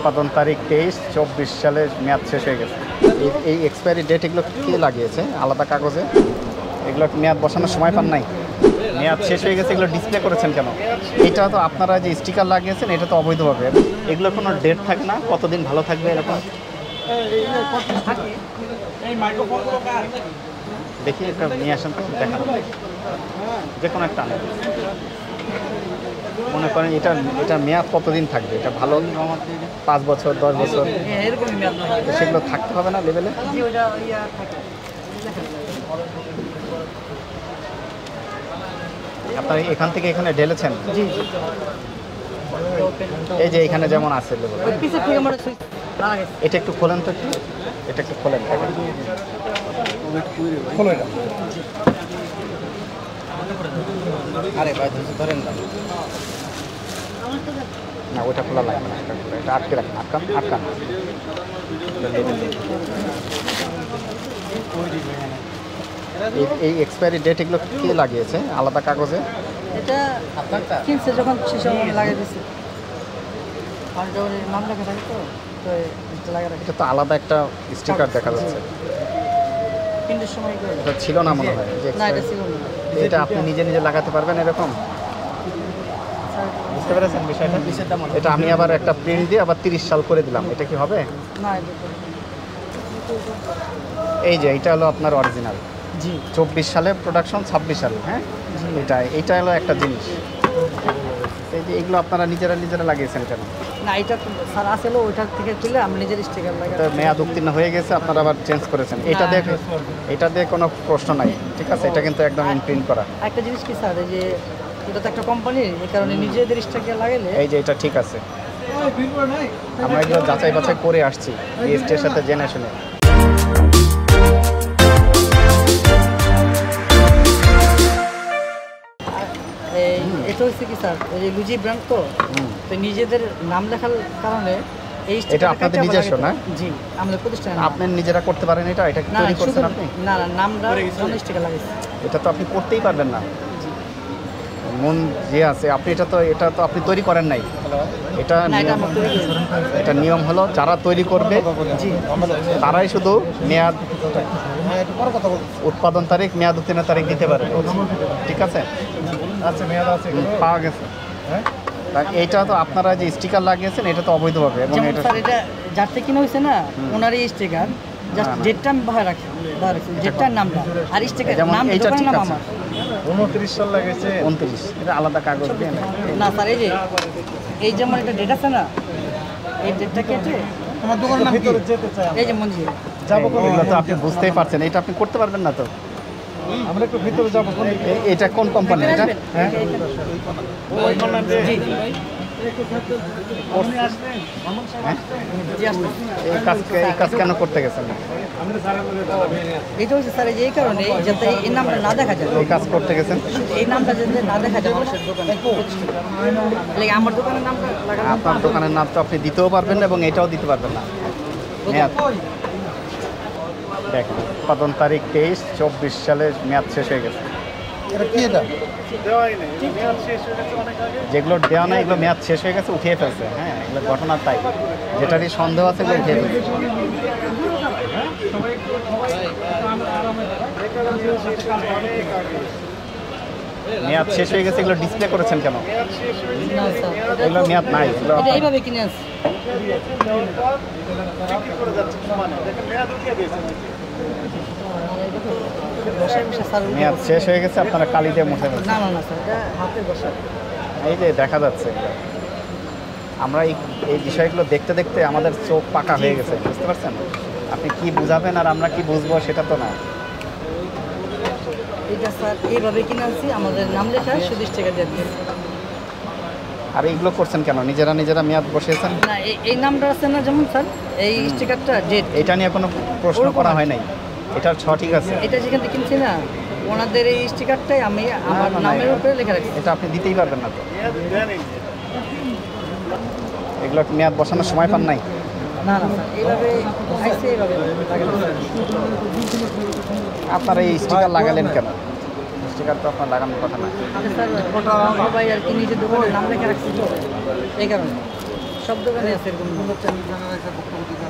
উৎপাদন তারিখ 23-24 সালে মেয়াদ শেষ হয়ে গেছে। এই এক্সপায়ারি ডেট এগুলো কে লাগিয়েছে আলাদা কাগজে? এগুলো মেয়াদ বসানোর সময় পান নাই? মেয়াদ শেষ হয়ে গেছে, এগুলো ডিসপ্লে করেছেন কেন? এটা তো আপনারা যে স্টিকার লাগিয়েছেন এটা তো অবৈধভাবে। এগুলো কোনো ডেট থাকে না, কতদিন ভালো থাকবে এরকম? দেখি একটা নিয়ে আসেন তো, দেখান যে কোনো একটা আনেন। মনে করেন এটা মেয়াদ কতদিন থাকবে? এটা ভালো 5 বছর 10 বছর সেগুলো থাকতে হবে না লেভেলে? আপনার এখান থেকে এখানে ঢেলেছেন? এই যে এখানে যেমন আছে লেভেল, এটা একটু খোলেন তো, একটু এটা একটু খোলেন। আরে ভাই ধরেন না, ওটা খোলা লাগবে না, এটা আটকে রাখেন, আটকান। এই এক্সপায়ারি ডেট এগুলো কে লাগিয়েছে আলাদা কাগজে? এটা কিনছে যখন সে সময় লাগিয়ে দিচ্ছে, আর যখন নাম লেখা থাকে তো এটা তো আলাদা একটা স্টিকার দেখা যাচ্ছে। কিনতে সময় এটা ছিল না মনে হয় যে না, এটা ছিল না। এটা আপনি নিজে লাগাতে পারবেন এরকম? বুঝতে পেরেছেন বিষয়টা? এটা আমি আবার একটা প্রিন্ট দিয়ে আবার 30 সাল করে দিলাম, এটা কি হবে? না, এই যে এটা হলো আপনার অরিজিনাল। জি, 24 সালে প্রোডাকশন, 26 সালে। হ্যাঁ, এটা হলো একটা জিনিস। এই যে এগুলো আপনারা নিজেরা লাগিয়েছেন কেন? না, এটা স্যার আসলে ওইটার থেকে তুলে আমি নিজের স্টিকার লাগাই। মেয়াদ উত্তীর্ণ হয়ে গেছে, আপনারা আবার চেঞ্জ করেছেন। এটা দিয়ে কোনো প্রশ্ন নাই, ঠিক আছে? এটা কিন্তু একদম ইনপ্রিন্ট করা। একটা জিনিস কি স্যার, এই যে এটা তো একটা কোম্পানি, এই কারণে নিজেদের স্টিকার লাগাইলে এই যে এটা ঠিক আছে। আমরা এগুলো যাচাই বাছাই করে আসছি এর সাথে জেনে শুনে। এটা হচ্ছে কি স্যার, এই যে লুজি ব্র্যান্ড তো নিজেদের নাম লেখার কারণে এটা আপনাদের নিজস্ব না? জি, আমাদের প্রতিষ্ঠান। আপনি নিজেরা করতে পারেন এটা কি তৈরি করছেন আপনি? না, নামটা স্টিকার লাগাইছি। এটা তো আপনি করতেই পারবেন না, মন যে আছে। আপনি এটা তো আপনি তৈরি করেন নাই। এটা নিয়ম হলো যারা তৈরি করবে তারাই শুধু মেয়াদ উৎপাদন তারিখ, মেয়াদ উত্তীর্ণ তারিখ দিতে পারে, ঠিক আছে? আচ্ছা, মেয়াদ আছে, পাওয়া গেছে। এইটা তো আপনারা যে স্টিকার লাগিয়েছেন এটা তো অবৈধভাবে। এবং এটা যার থেকে কিনে হয়েছে না, ওনার এই স্টিকার জাস্ট ডেটটা আমি বাইরে রাখছি, ডেটটার নামটা আর স্টিকার নাম, দোকানের নাম আমার 29 সাল লাগিয়েছে। 29 এটা আলাদা কাগজ দিয়ে না স্যার, এই যে আমার একটা ডেট আছে না, এই ডেটটা কেটে আমার দোকানের নাম ভিতরে যেতে চাই, এই যে মঞ্জি যাব কোন? এগুলো তো আপনি বুঝতেই পারছেন, এটা আপনি করতে পারবেন না তো। আমরা একটু ভিতরে যাব। এটা কোন কোম্পানি? এটা হ্যাঁ, ওই কোম্পানি। এই কাজ কেন করতে গেছেন? এটা হচ্ছে স্যার এই কারণে যাতে এই নামটা না দেখা যায়। এই কাজ করতে গেছেন, এই নামটা যাতে না দেখা যায় মানুষের দোকানে। আমার দোকানের নামটা লাগানো, আপনার দোকানের নাম তো আপনি দিতেও পারবেন না এবং এটাও দিতে পারবেন না। দেখেন উৎপাদন তারিখ 23-24 সালে মেয়াদ শেষ হয়ে গেছে। যেগুলো দেওয়া নাই এগুলো মেয়াদ শেষ হয়ে গেছে, উঠিয়ে ফেলছে। হ্যাঁ, এগুলো ঘটনা তাই, যেটারই সন্দেহ আছে এগুলো উঠিয়ে ফেলছে। মেয়াদ শেষ হয়ে গেছে, এগুলো ডিসপ্লে করেছেন কেন? এগুলো মেয়াদ নাই, এইভাবে কিনে আছে। মেয়াদ শেষ হয়ে গেছে, আপনারা কালি দিয়ে মুছে ফেলছেন। না স্যার, এটা হাতে বসা। এই যে দেখা যাচ্ছে, আমরা এই বিষয়গুলো দেখতে দেখতে আমাদের চোখ পাকা হয়ে গেছে, বুঝতে পারছেন? আপনি কি বুঝাবেন আর আমরা কি বুঝবো সেটা তো না। এটা স্যার এইভাবে কিনে আনছি, আমাদের নাম লেখা, শুধু স্টিকার দিয়ে দিয়েছি। আর এইগুলো করছেন কেন? নিজেরা মেয়াদ বসিয়েছেন না, এই নামটা আছে না, যেমন স্যার এই স্টিকারটা ডেট, এটা নিয়ে কোনো প্রশ্ন করা হয় নাই। এটার ঠিক আছে, এটা যেখান থেকে কিনছি না, ওনাদের এই স্টিকারটাই আমি আমার নামের উপরে লেখা রাখছি। এটা আপনি দিতেই পারবেন না তো। এগুলো মেয়াদ বসানোর সময় পান নাই? না স্যার, এইভাবে আইসে, এইভাবে আপনারা এই স্টিকার লাগালেন কেন? স্টিকার তো আপনার লাগানোর কথা না। স্যার ভাই আর কি নিজের দোকানের নাম লেখা রাখছি তো, এই কারণে। সব দোকানে আছে এরকম।